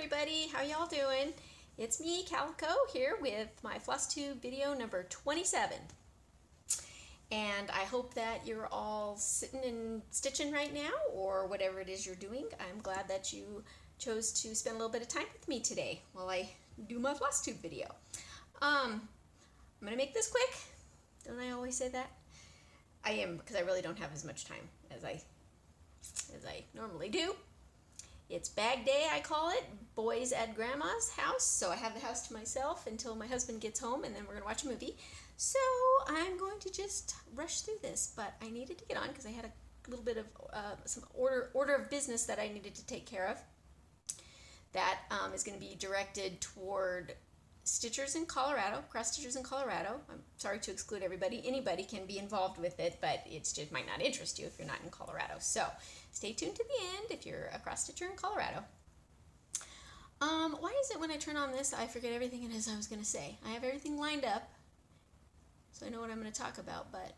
everybody, how y'all doing? It's me, Calico, here with my Flosstube video number 27. And I hope that you're all sitting and stitching right now, or whatever it is you're doing. I'm glad that you chose to spend a little bit of time with me today while I do my Flosstube video. I'm gonna make this quick. Don't I always say that? I am, because I really don't have as much time as I normally do. It's bag day, I call it. Boys at grandma's house. So I have the house to myself until my husband gets home, and then we're gonna watch a movie. So I'm going to just rush through this, but I needed to get on because I had a little bit of some order of business that I needed to take care of. That is going to be directed toward stitchers in Colorado, cross stitchers in Colorado. I'm sorry to exclude everybody. Anybody can be involved with it, but it just might not interest you if you're not in Colorado. So stay tuned to the end if you're a cross stitcher in Colorado. Why is it when I turn on this, I forget everything it is I was going to say? I have everything lined up, so I know what I'm going to talk about, but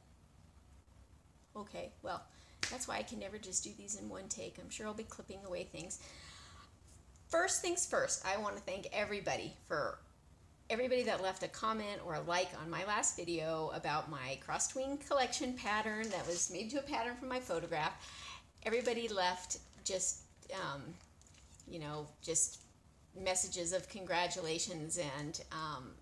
okay, well, that's why I can never just do these in one take. I'm sure I'll be clipping away things. First things first, I want to thank everybody that left a comment or a like on my last video about my cross-tween collection pattern that was made to a pattern from my photograph. Everybody left just, just messages of congratulations, and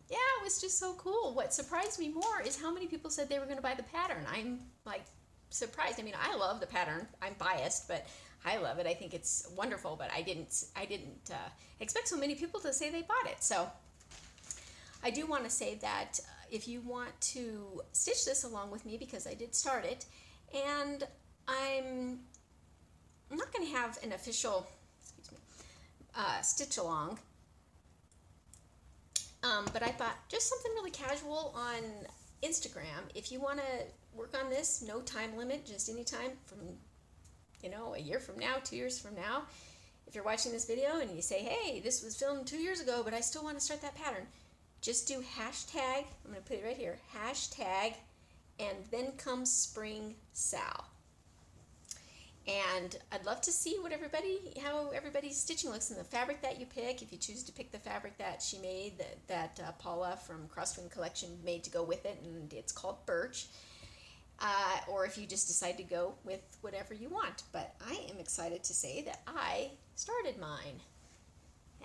yeah, it was just so cool. What surprised me more is how many people said they were going to buy the pattern. I'm like surprised. I mean, I love the pattern. I'm biased, but I love it. I think it's wonderful, but I didn't expect so many people to say they bought it. So I do want to say that if you want to stitch this along with me, because I did start it, and I'm not going to have an official, stitch along, but I thought just something really casual on Instagram. If you want to work on this, no time limit, just anytime from, a year from now, 2 years from now. If you're watching this video and you say, hey, this was filmed 2 years ago, but I still want to start that pattern, just do hashtag, I'm going to put it right here, hashtag, and then comes Spring Sal. And I'd love to see how everybody's stitching looks in the fabric that you pick. If you choose to pick the fabric that she made, that Paula from Cross-Tween Collection made to go with it, and it's called Birch. Or if you just decide to go with whatever you want. But I am excited to say that I started mine.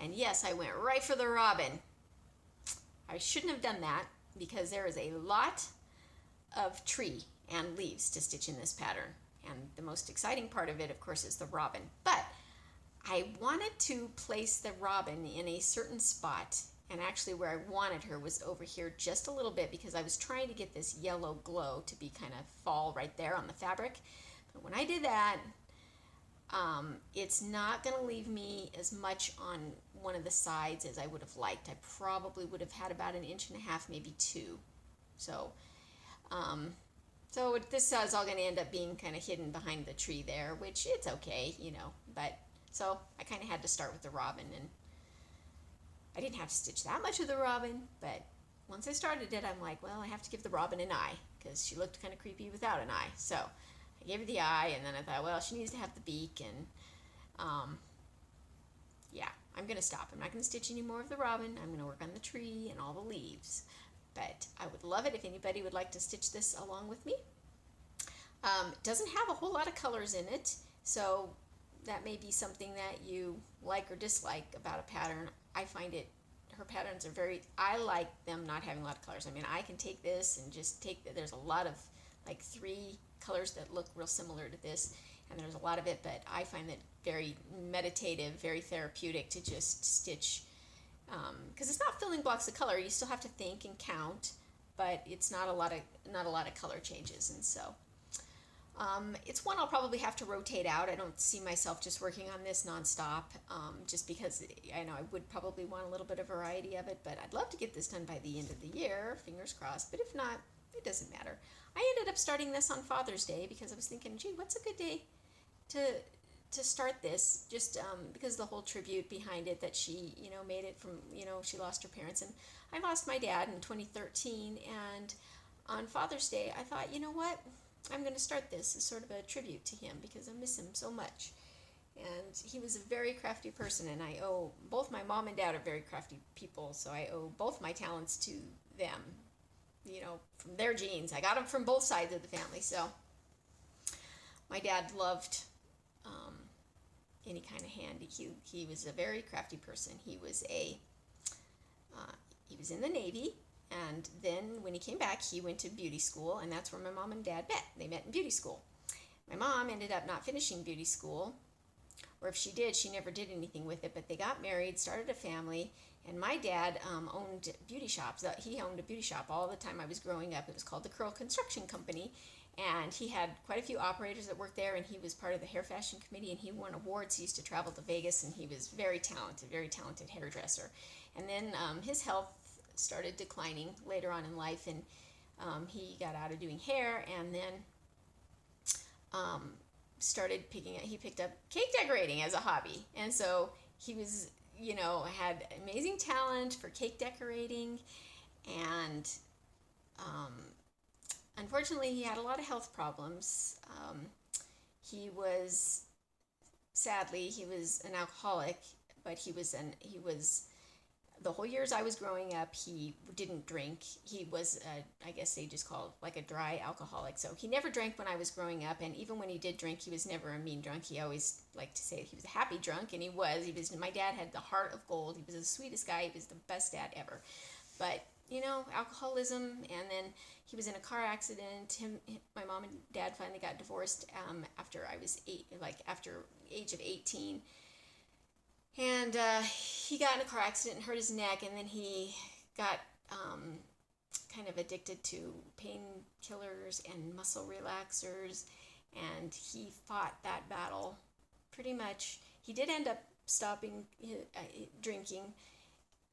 And yes, I went right for the robin. I shouldn't have done that because there is a lot of tree and leaves to stitch in this pattern. And the most exciting part of it, of course, is the robin. But I wanted to place the robin in a certain spot, and actually where I wanted her was over here just a little bit, because I was trying to get this yellow glow to be kind of fall right there on the fabric. But when I did that, it's not going to leave me as much on one of the sides as I would have liked. I probably would have had about 1.5 inches, maybe 2. So this is all going to end up being kind of hidden behind the tree there, which it's okay, but so I kind of had to start with the robin, and I didn't have to stitch that much of the robin, but once I started it, I'm like, well, I have to give the robin an eye, because she looked kind of creepy without an eye. So I gave her the eye, and then I thought, well, she needs to have the beak, and yeah, I'm going to stop. I'm not going to stitch any more of the robin. I'm going to work on the tree and all the leaves. But I would love it if anybody would like to stitch this along with me. It doesn't have a whole lot of colors in it, so that may be something that you like or dislike about a pattern. I find her patterns are I like them not having a lot of colors. I mean, I can take this and just there's a lot of like 3 colors that look real similar to this, and there's a lot of it, but I find it very meditative, very therapeutic to just stitch, because it's not filling blocks of color. You still have to think and count, but it's not a lot of color changes, and so it's one I'll probably have to rotate out. I don't see myself just working on this nonstop, just because I know I would probably want a little bit of variety of it, but I'd love to get this done by the end of the year, fingers crossed, but if not, it doesn't matter. I ended up starting this on Father's Day because I was thinking, gee, what's a good day to start this, just because of the whole tribute behind it, that she, made it from, she lost her parents, and I lost my dad in 2013, and on Father's Day, I thought, you know what, I'm going to start this as sort of a tribute to him, because I miss him so much, And he was a very crafty person, and I owe both my mom and dad are very crafty people, so I owe both my talents to them, from their genes. I got them from both sides of the family. So my dad loved any kind of hand. He was a very crafty person. He was in the Navy, and then when he came back, he went to beauty school, and that's where my mom and dad met. They met in beauty school. My mom ended up not finishing beauty school, or if she did, she never did anything with it, but they got married, started a family, and my dad owned beauty shops. He owned a beauty shop all the time I was growing up. It was called the Curl Construction Company, and he had quite a few operators that worked there, and he was part of the hair fashion committee, and he won awards. He used to travel to Vegas, and he was very talented hairdresser. And then his health started declining later on in life, and he got out of doing hair, and then he picked up cake decorating as a hobby. And so he was, had amazing talent for cake decorating, and unfortunately he had a lot of health problems. Sadly, he was an alcoholic, but he was the whole years I was growing up, he didn't drink. He was, I guess they just call it like a dry alcoholic. So he never drank when I was growing up, and even when he did drink, he was never a mean drunk. He always liked to say he was a happy drunk, and he was. My dad had the heart of gold. He was the sweetest guy. He was the best dad ever. But, alcoholism, and then he was in a car accident. My mom and dad finally got divorced after I was after age of 18. And he got in a car accident and hurt his neck, and then he got kind of addicted to painkillers and muscle relaxers, and he fought that battle pretty much. He did end up stopping drinking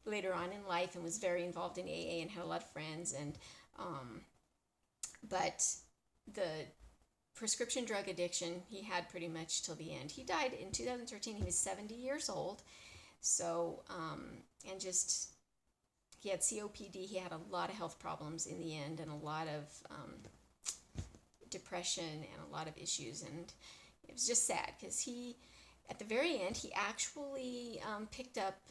later on in life, and was very involved in AA and had a lot of friends, and but the prescription drug addiction he had pretty much till the end. He died in 2013. He was 70 years old. So, and just, he had COPD. He had a lot of health problems in the end, and a lot of depression and a lot of issues. And it was just sad because at the very end, he actually picked up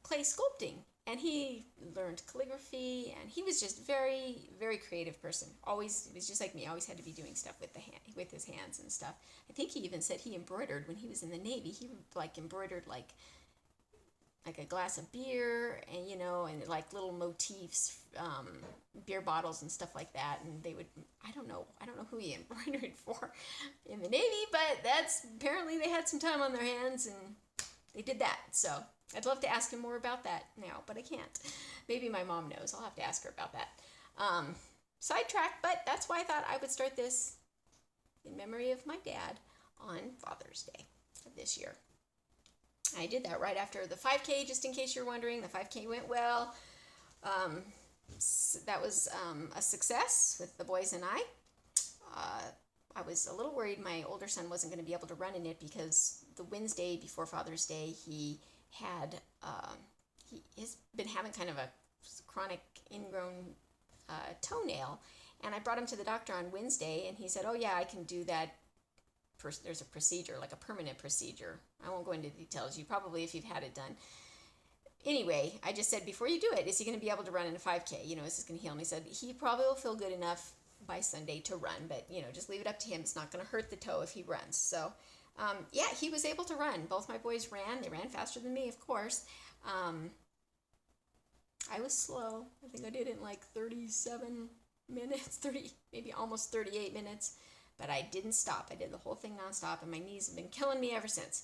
clay sculpting. And he learned calligraphy, and he was just very, very creative person. Always, he was just like me. Always had to be doing stuff with his hands and stuff. I think he even said he embroidered when he was in the Navy. He embroidered like a glass of beer, and and like little motifs, beer bottles and stuff like that. And they would, I don't know who he embroidered for in the Navy, but apparently they had some time on their hands and they did that. So I'd love to ask him more about that now, but I can't. Maybe my mom knows. I'll have to ask her about that. Sidetrack, but that's why I thought I would start this in memory of my dad on Father's Day of this year. I did that right after the 5K, just in case you're wondering. The 5K went well. That was a success with the boys and I. I was a little worried my older son wasn't going to be able to run in it, because the Wednesday before Father's Day, he has been having kind of a chronic ingrown toenail, and I brought him to the doctor on Wednesday, and he said, oh yeah, I can do that. There's a procedure, like a permanent procedure. I won't go into details. You probably, if you've had it done. Anyway, I just said, before you do it, is he going to be able to run in a 5K? Is this going to heal him? He said he probably will feel good enough by Sunday to run, but just leave it up to him. It's not going to hurt the toe if he runs. So yeah, he was able to run. Both my boys ran. They ran faster than me, of course. I was slow. I think I did it in like 37 minutes, maybe almost 38 minutes, but I didn't stop. I did the whole thing nonstop, and my knees have been killing me ever since.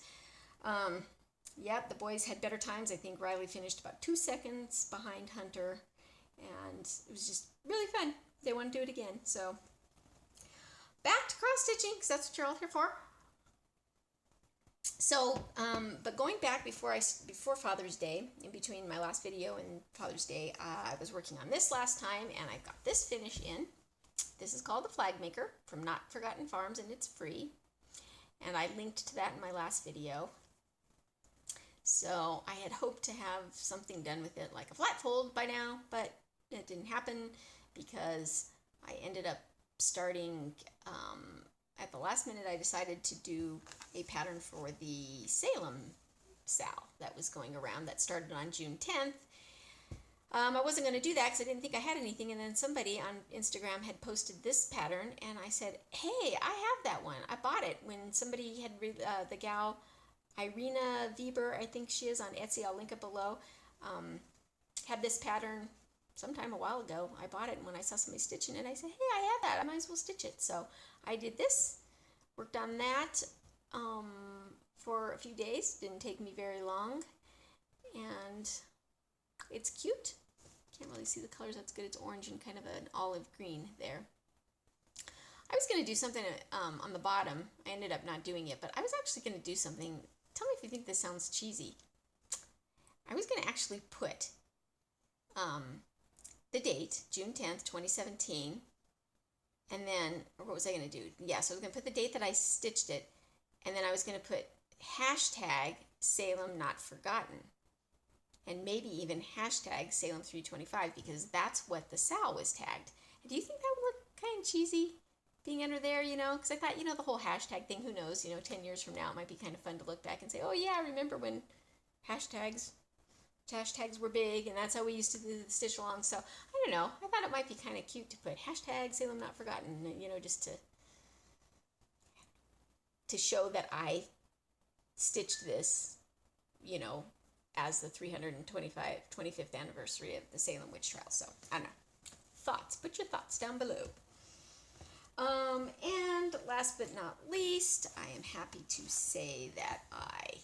Yep, the boys had better times. I think Riley finished about 2 seconds behind Hunter, and it was just really fun. They want to do it again. So back to cross stitching, because that's what you're all here for. So, but going back before Father's Day, in between my last video and Father's Day, I was working on this last time, and I got this finish in. This is called the Flag Maker from Not Forgotten Farms, and it's free. And I linked to that in my last video. So I had hoped to have something done with it, like a flat fold by now, but it didn't happen because I ended up starting, at the last minute, I decided to do a pattern for the Salem sal that was going around that started on June 10th. I wasn't going to do that because I didn't think I had anything, and then somebody on Instagram had posted this pattern, and I said, hey, I have that one. I bought it when somebody had, the gal, Irina Weber, I think she is, on Etsy, I'll link it below, had this pattern sometime a while ago. I bought it, and when I saw somebody stitching it, I said, hey, I have that. I might as well stitch it. So I did this, worked on that for a few days. Didn't take me very long, and it's cute. Can't really see the colors. That's good. It's orange and kind of an olive green there. I was going to do something on the bottom. I ended up not doing it, but I was actually going to do something. Tell me if you think this sounds cheesy. I was going to actually put the date, June 10th, 2017, and then, or what was I going to do? Yeah, so I was going to put the date that I stitched it, and then I was going to put hashtag Salem Not Forgotten. And maybe even hashtag Salem 325, because that's what the sal was tagged. And do you think that would look kind of cheesy being under there, you know? Because I thought, you know, the whole hashtag thing, who knows, you know, 10 years from now it might be kind of fun to look back and say, oh yeah, I remember when hashtags were big, and that's how we used to do the stitch along. So I don't know, I thought it might be kind of cute to put hashtag Salem Not Forgotten, you know, just to show that I stitched this, you know, as the 25th anniversary of the Salem Witch Trial. So, I don't know. Thoughts. Put your thoughts down below. And last but not least, I am happy to say that I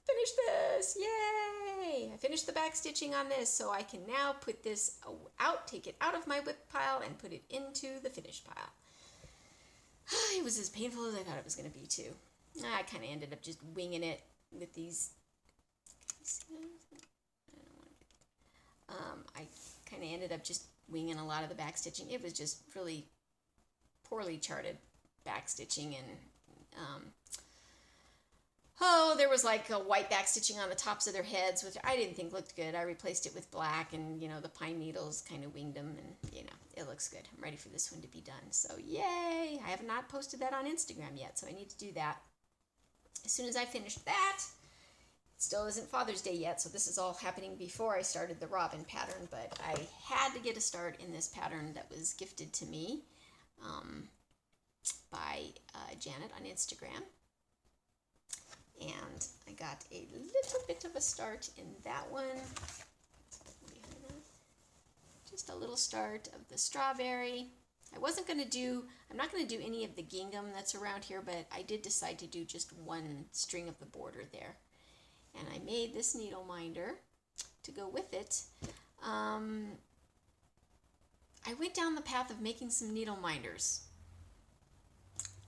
finished this. Yay! I finished the back stitching on this, so I can now put this out, take it out of my WIP pile, and put it into the finished pile. It was as painful as I thought it was going to be, too. I kind of ended up just winging it with these. I kind of ended up just winging a lot of the back stitching. It was just really poorly charted back stitching, and there was like a white back stitching on the tops of their heads, which I didn't think looked good. I replaced it with black, and you know, the pine needles kind of winged them, and you know, it looks good. I'm ready for this one to be done. So yay! I have not posted that on Instagram yet, so I need to do that. As soon as I finish that, still isn't Father's Day yet, so this is all happening before I started the robin pattern, but I had to get a start in this pattern that was gifted to me by Janet on Instagram. And I got a little bit of a start in that one. Just a little start of the strawberry. I'm not going to do any of the gingham that's around here, but I did decide to do just one string of the border there. And I made this needle minder to go with it. I went down the path of making some needle minders.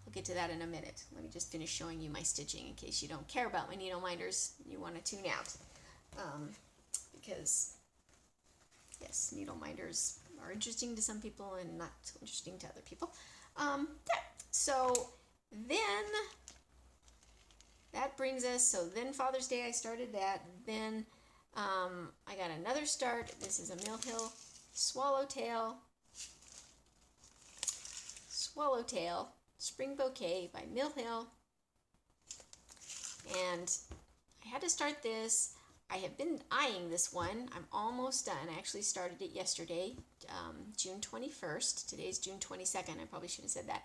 I'll get to that in a minute. Let me just finish showing you my stitching in case you don't care about my needle minders. You want to tune out. Because, yes, needle minders are interesting to some people and not so interesting to other people. So then that brings us, so then Father's Day I started that. Then I got another start. This is a Mill Hill Swallowtail Spring Bouquet by Mill Hill. And I had to start this. I have been eyeing this one. I'm almost done. I actually started it yesterday, June 21st. Today's June 22nd. I probably should have said that.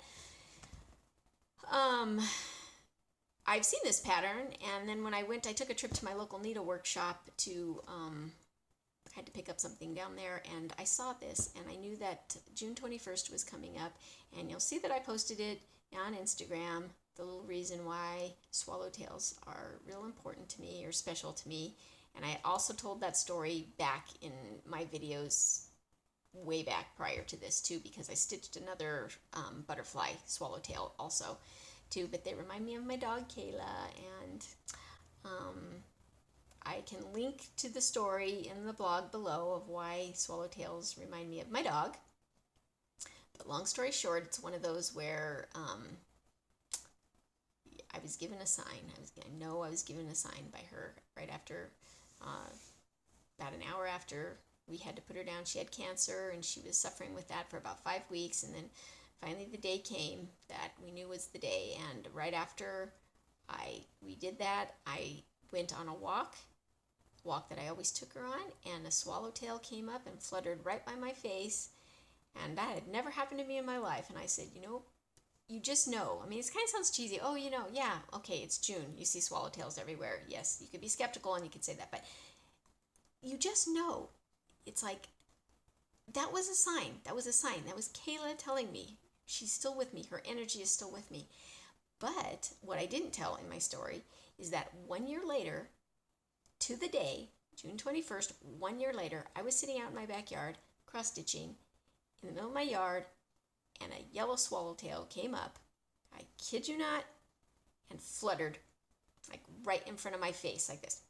I've seen this pattern, and then when I took a trip to my local needle workshop to, I had to pick up something down there, and I saw this, and I knew that June 21st was coming up, and you'll see that I posted it on Instagram, the little reason why swallowtails are real important to me or special to me. And I also told that story back in my videos way back prior to this too, because I stitched another butterfly swallowtail also too, but they remind me of my dog Kayla, and I can link to the story in the blog below of why swallowtails remind me of my dog. But long story short, it's one of those where I was given a sign. I know I was given a sign by her right after, about an hour after we had to put her down. She had cancer, and she was suffering with that for about 5 weeks, and then finally the day came that we knew was the day, and right after we did that, I went on a walk that I always took her on, and a swallowtail came up and fluttered right by my face, and that had never happened to me in my life. And I said, you just know. I mean, it kind of sounds cheesy. Oh, yeah, okay, it's June. You see swallowtails everywhere. Yes, you could be skeptical and you could say that, but you just know. It's like, that was a sign. That was a sign. That was Kayla telling me she's still with me. Her energy is still with me. But what I didn't tell in my story is that 1 year later, to the day, June 21st, 1 year later, I was sitting out in my backyard, cross-stitching, in the middle of my yard, and a yellow swallowtail came up, I kid you not, and fluttered, like right in front of my face, like this.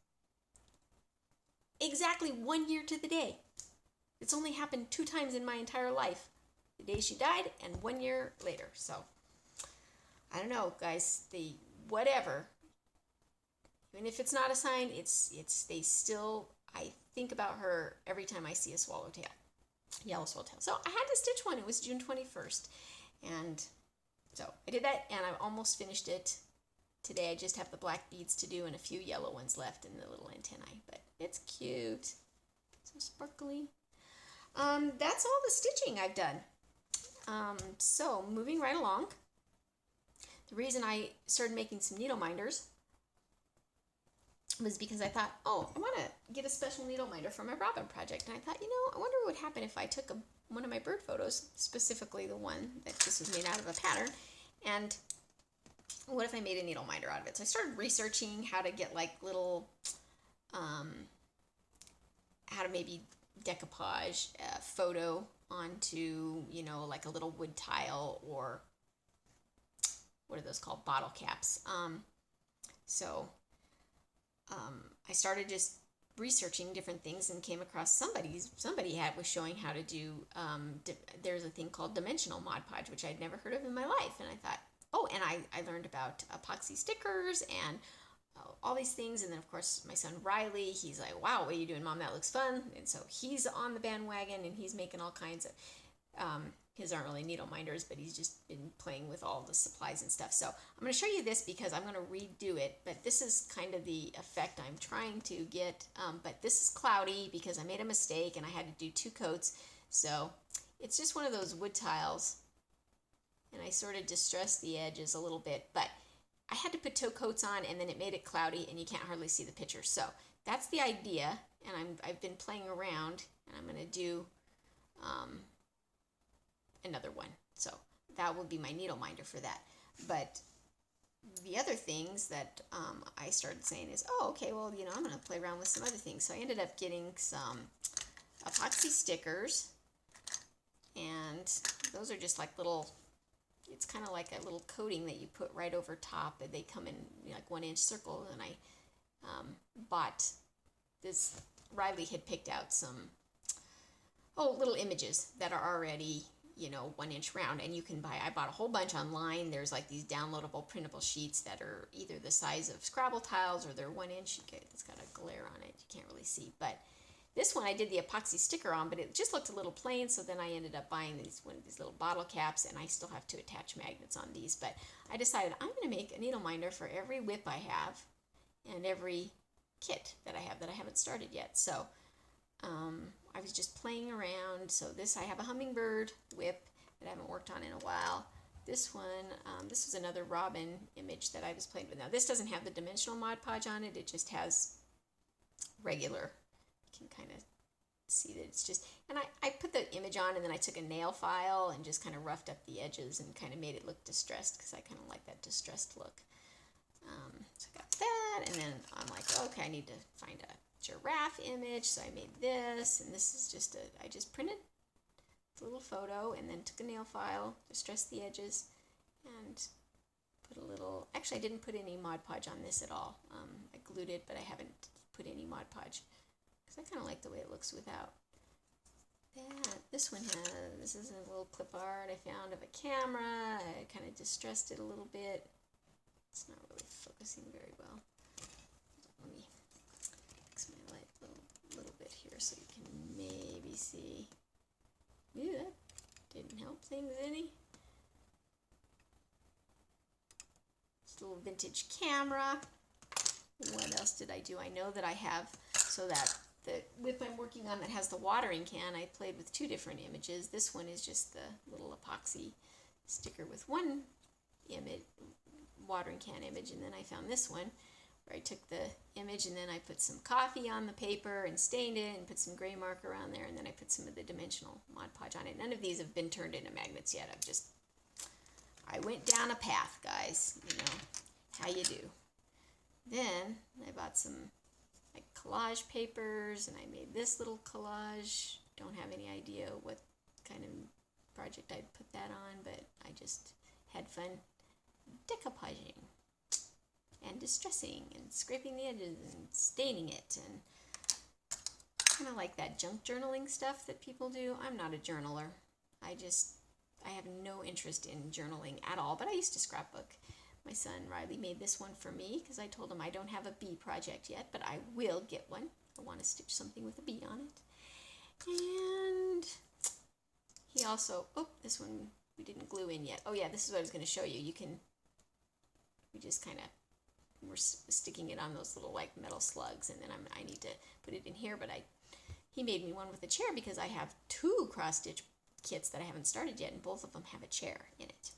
Exactly 1 year to the day. It's only happened 2 times in my entire life. The day she died and 1 year later. So, I don't know, guys. Whatever. Even if it's not a sign, they still, I think about her every time I see a swallowtail. Yellow swallowtail. So, I had to stitch one. It was June 21st. And so, I did that and I almost finished it. Today I just have the black beads to do and a few yellow ones left in the little antennae. But it's cute. So sparkly. That's all the stitching I've done. So moving right along. The reason I started making some needle minders was because I thought, I want to get a special needle minder for my robin project. And I thought, I wonder what would happen if I took one of my bird photos, specifically the one that this was made out of a pattern, and what if I made a needle minder out of it? So I started researching how to get like little, how to maybe decoupage a photo onto, like a little wood tile, or what are those called? Bottle caps. So I started just researching different things and came across somebody was showing how to do, there's a thing called dimensional Mod Podge, which I'd never heard of in my life. And I thought, and I learned about epoxy stickers and all these things. And then, of course, my son Riley, he's like, wow, what are you doing, Mom? That looks fun. And so he's on the bandwagon, and he's making all kinds of, his aren't really needle minders, but he's just been playing with all the supplies and stuff. So I'm going to show you this because I'm going to redo it. But this is kind of the effect I'm trying to get. But this is cloudy because I made a mistake and I had to do 2 coats. So it's just one of those wood tiles. And I sort of distressed the edges a little bit, but I had to put 2 coats on, and then it made it cloudy, and you can't hardly see the picture. So that's the idea, and I've been playing around, and I'm going to do another one. So that will be my needle minder for that. But the other things that I started saying is, okay, well, I'm going to play around with some other things. So I ended up getting some epoxy stickers, and those are just like little, it's kind of like a little coating that you put right over top, and they come in like 1-inch circles. And I bought this. Riley had picked out some little images that are already 1-inch round, and you can buy. I bought a whole bunch online. There's like these downloadable printable sheets that are either the size of Scrabble tiles or they're 1-inch. It's got a glare on it. You can't really see, but this one I did the epoxy sticker on, but it just looked a little plain, so then I ended up buying one of these little bottle caps, and I still have to attach magnets on these. But I decided I'm going to make a needle minder for every whip I have and every kit that I have that I haven't started yet. So I was just playing around. So this, I have a hummingbird whip that I haven't worked on in a while. This one, this was another robin image that I was playing with. Now this doesn't have the dimensional Mod Podge on it. It just has regular. Can kind of see that it's just, and I put the image on, and then I took a nail file and just kind of roughed up the edges and kind of made it look distressed, because I kind of like that distressed look. So I got that, and then I'm like, okay, I need to find a giraffe image, so I made this, and this is just I just printed the little photo and then took a nail file, distressed the edges, and put a little, actually I didn't put any Mod Podge on this at all. I glued it, but I haven't put any Mod Podge. I kind of like the way it looks without that. This is a little clip art I found of a camera. I kind of distressed it a little bit. It's not really focusing very well. Let me fix my light a little bit here so you can maybe see. Ooh, that didn't help things any. little vintage camera. What else did I do? I know that I have, so that the whip I'm working on that has the watering can, I played with two different images. This one is just the little epoxy sticker with one image, watering can image, and then I found this one where I took the image and then I put some coffee on the paper and stained it and put some gray marker on there, and then I put some of the dimensional Mod Podge on it. None of these have been turned into magnets yet. I went down a path, guys, you know, how you do. Then I bought some like collage papers and I made this little collage. Don't have any idea what kind of project I'd put that on, but I just had fun decoupaging and distressing and scraping the edges and staining it, and kind of like that junk journaling stuff that people do. I'm not a journaler. I have no interest in journaling at all, but I used to scrapbook. My son Riley made this one for me because I told him I don't have a bee project yet, but I will get one. I want to stitch something with a bee on it. And he also, oh, this one we didn't glue in yet. Oh yeah, this is what I was going to show you. We just kind of, we're sticking it on those little like metal slugs, and then I need to put it in here, but he made me one with a chair because I have two cross stitch kits that I haven't started yet, and both of them have a chair in it.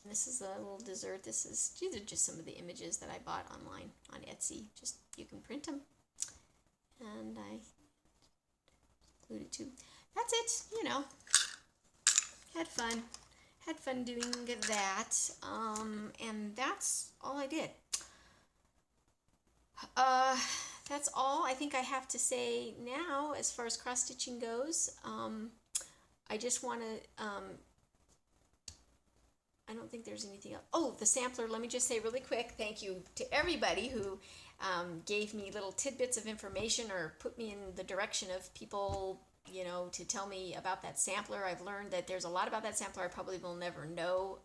And this is a little dessert. These are just some of the images that I bought online on Etsy. Just, you can print them, and I glued it too. That's it, you know. Had fun doing that, and that's all I did. That's all I think I have to say now as far as cross stitching goes. I just want to, I don't think there's anything else. Oh, the sampler, let me just say really quick, thank you to everybody who gave me little tidbits of information or put me in the direction of people, you know, to tell me about that sampler. I've learned that there's a lot about that sampler I probably will never know.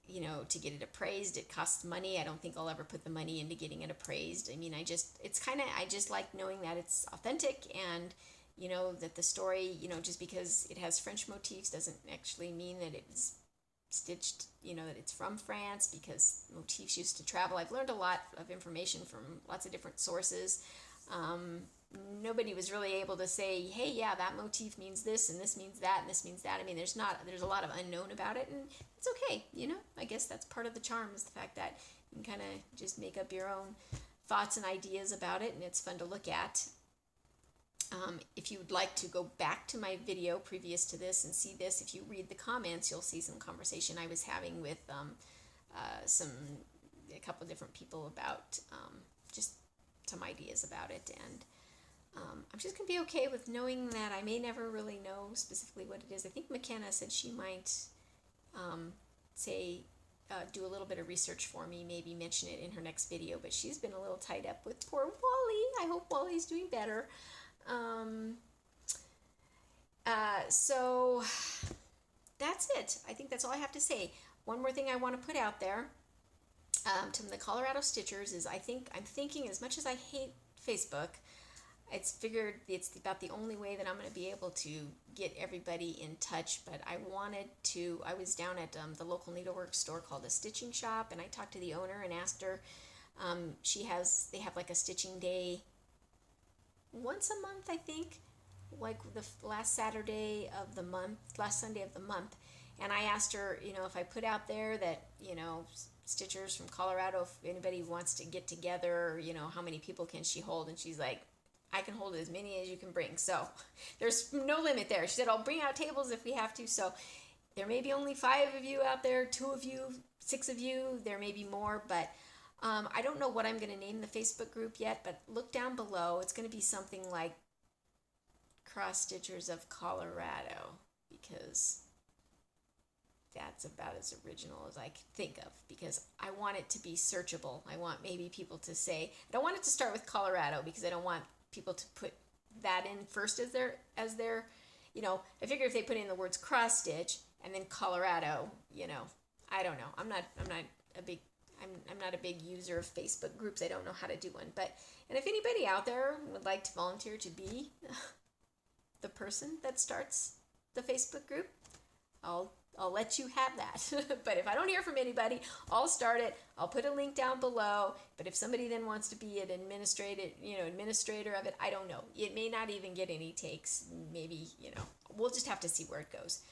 You know, to get it appraised, it costs money. I don't think I'll ever put the money into getting it appraised. I mean, I just like knowing that it's authentic, and, you know, that the story, you know, just because it has French motifs doesn't actually mean that it's stitched, you know, that it's from France, because motifs used to travel. I've learned a lot of information from lots of different sources. Nobody was really able to say, hey, yeah, that motif means this, and this means that, and this means that. I mean, there's a lot of unknown about it, and it's okay, you know. I guess that's part of the charm, is the fact that you can kind of just make up your own thoughts and ideas about it, and it's fun to look at. If you would like to go back to my video previous to this and see this, if you read the comments, you'll see some conversation I was having with a couple of different people about just some ideas about it, and I'm just going to be okay with knowing that I may never really know specifically what it is. I think McKenna said she might do a little bit of research for me, maybe mention it in her next video, but she's been a little tied up with poor Wally. I hope Wally's doing better. So that's it. I think that's all I have to say. One more thing I want to put out there to the Colorado Stitchers is I'm thinking, as much as I hate Facebook, it's about the only way that I'm going to be able to get everybody in touch. But I was down at the local needlework store called a Stitching Shop, and I talked to the owner and asked her, they have like a stitching day once a month, I think, like the last Sunday of the month. And I asked her, you know, if I put out there that, you know, Stitchers from Colorado, if anybody wants to get together, you know, how many people can she hold? And she's like, I can hold as many as you can bring. So there's no limit there. She said, I'll bring out tables if we have to. So there may be only 5 of you out there, 2 of you, 6 of you. There may be more, but I don't know what I'm going to name the Facebook group yet, but look down below. It's going to be something like Cross Stitchers of Colorado, because that's about as original as I can think of, because I want it to be searchable. I want maybe people to say, I don't want it to start with Colorado, because I don't want people to put that in first as their, you know, I figure if they put in the words cross stitch and then Colorado, you know, I don't know. I'm not a big user of Facebook groups. I don't know how to do one, and if anybody out there would like to volunteer to be the person that starts the Facebook group, I'll I'll let you have that. But if I don't hear from anybody, I'll start it. I'll put a link down below. But if somebody then wants to be an administrator of it, I don't know. It may not even get any takes. Maybe, we'll just have to see where it goes.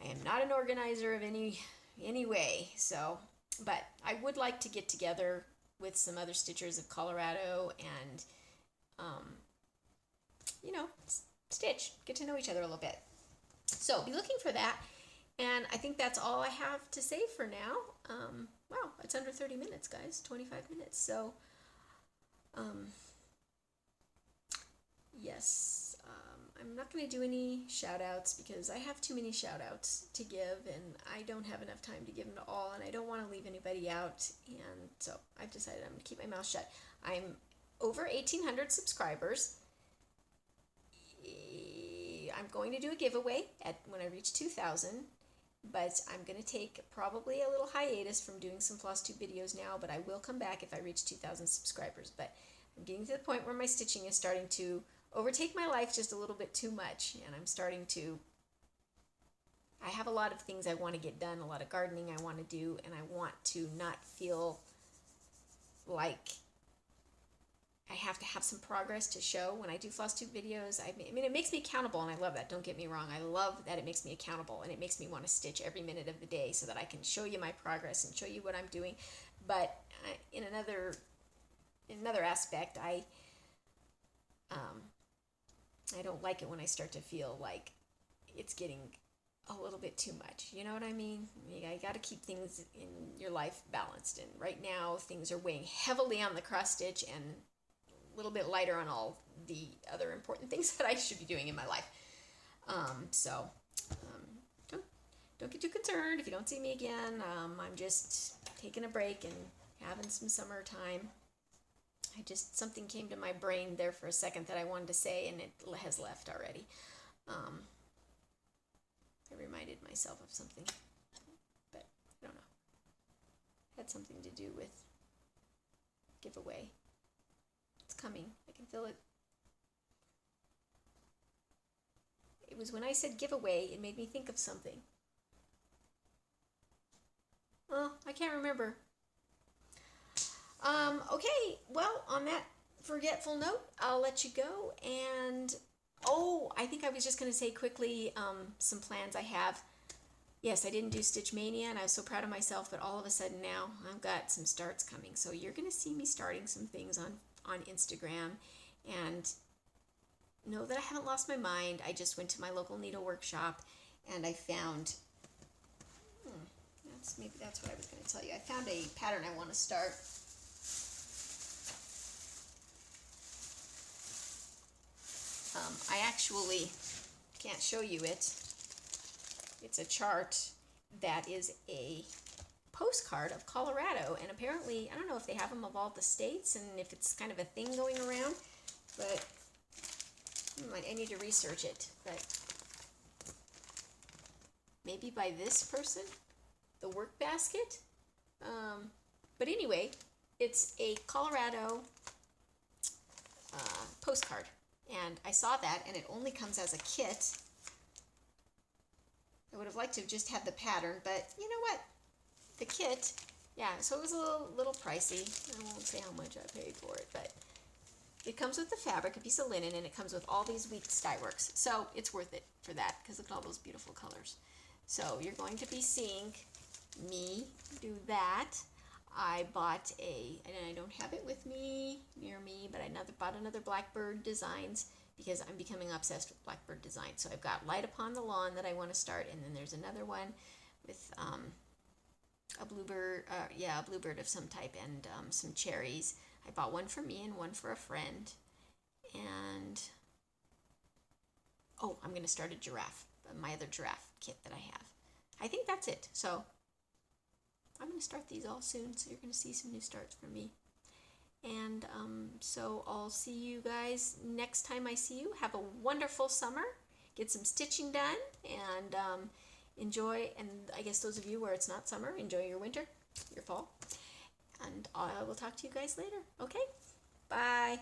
I am not an organizer of any way. So, but I would like to get together with some other stitchers of Colorado and, stitch, get to know each other a little bit. So be looking for that. And I think that's all I have to say for now. Wow, it's under 30 minutes, guys, 25 minutes. So, yes, I'm not going to do any shout outs because I have too many shout outs to give and I don't have enough time to give them to all and I don't want to leave anybody out. And so I've decided I'm going to keep my mouth shut. I'm over 1,800 subscribers. I'm going to do a giveaway when I reach 2,000, but I'm going to take probably a little hiatus from doing some Flosstube videos now, but I will come back if I reach 2,000 subscribers. But I'm getting to the point where my stitching is starting to overtake my life just a little bit too much, and I have a lot of things I want to get done, a lot of gardening I want to do, and I want to not feel like I have to have some progress to show when I do Flosstube videos. I mean, it makes me accountable, and I love that. Don't get me wrong. I love that it makes me accountable, and it makes me want to stitch every minute of the day so that I can show you my progress and show you what I'm doing. But in another aspect, I don't like it when I start to feel like it's getting a little bit too much. You know what I mean? You got to keep things in your life balanced. And right now, things are weighing heavily on the cross stitch and a little bit lighter on all the other important things that I should be doing in my life. Don't get too concerned if you don't see me again. I'm just taking a break and having some summer time. Something came to my brain there for a second that I wanted to say, and it has left already. I reminded myself of something, but I don't know. It had something to do with giveaway. It's coming. I can feel it. It was when I said giveaway, it made me think of something. Oh, I can't remember. Okay, well, on that forgetful note, I'll let you go. And, I think I was just going to say quickly some plans I have. Yes, I didn't do Stitch Mania, and I was so proud of myself, but all of a sudden now I've got some starts coming. So you're going to see me starting some things on Instagram. And know that I haven't lost my mind. I just went to my local needle workshop, and I found... maybe that's what I was going to tell you. I found a pattern I want to start. I actually can't show you it. It's a chart that is a postcard of Colorado, and apparently, I don't know if they have them of all the states and if it's kind of a thing going around, but I need to research it. But maybe by this person, the work basket. But anyway, it's a Colorado postcard. And I saw that, and it only comes as a kit. I would have liked to have just had the pattern, but you know what? The kit, yeah, so it was a little pricey. I won't say how much I paid for it, but it comes with the fabric, a piece of linen, and it comes with all these weak dye works. So it's worth it for that, because look at all those beautiful colors. So you're going to be seeing me do that. I bought and I don't have it with me, near me, but I bought another Blackbird Designs because I'm becoming obsessed with Blackbird Designs. So I've got Light Upon the Lawn that I want to start, and then there's another one with a bluebird of some type and some cherries. I bought one for me and one for a friend. And, I'm going to start a giraffe, my other giraffe kit that I have. I think that's it. So I'm going to start these all soon, so you're going to see some new starts from me. And so I'll see you guys next time I see you. Have a wonderful summer. Get some stitching done and enjoy. And I guess those of you where it's not summer, enjoy your winter, your fall. And I will talk to you guys later. Okay? Bye.